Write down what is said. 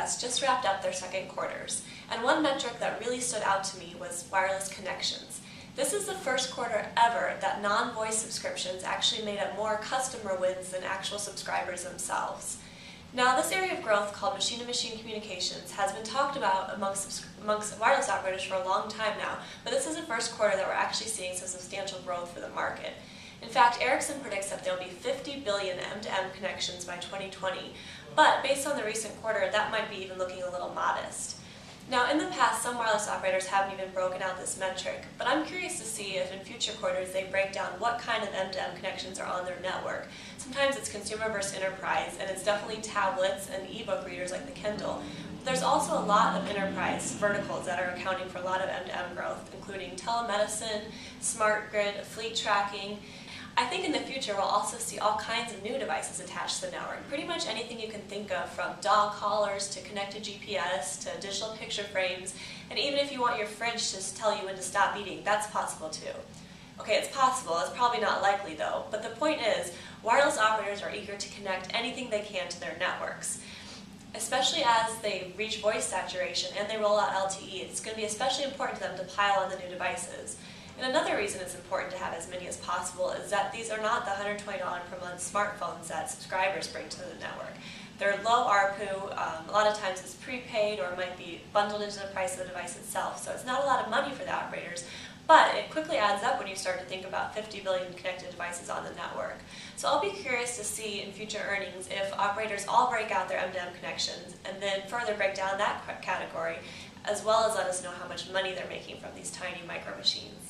US just wrapped up their second quarters, and one metric that really stood out to me was wireless connections. This is the first quarter ever that non-voice subscriptions actually made up more customer wins than actual subscribers themselves. Now, this area of growth called machine-to-machine communications has been talked about amongst wireless operators for a long time now, but this is the first quarter that we're actually seeing some substantial growth for the market. In fact, Ericsson predicts that there will be 50 billion M2M connections by 2020, but based on the recent quarter, that might be even looking a little modest. Now, in the past, some wireless operators haven't even broken out this metric, but I'm curious to see if in future quarters they break down what kind of M2M connections are on their network. Sometimes it's consumer versus enterprise, and it's definitely tablets and e-book readers like the Kindle. There's also a lot of enterprise verticals that are accounting for a lot of M2M growth, including telemedicine, smart grid, fleet tracking. I think in the future we'll also see all kinds of new devices attached to the network. Pretty much anything you can think of, from dog collars to connected GPS to digital picture frames, and even if you want your fridge to tell you when to stop eating, that's possible too. Okay, it's possible, it's probably not likely though, but the point is, wireless operators are eager to connect anything they can to their networks. Especially as they reach voice saturation and they roll out LTE, it's going to be especially important to them to pile on the new devices. And another reason it's important to have as many as possible is that these are not the $120 per month smartphones that subscribers bring to the network. They're low ARPU, a lot of times it's prepaid or might be bundled into the price of the device itself, so it's not a lot of money for the operators, but it quickly adds up when you start to think about 50 billion connected devices on the network. So I'll be curious to see in future earnings if operators all break out their M2M connections and then further break down that category, as well as let us know how much money they're making from these tiny micro machines.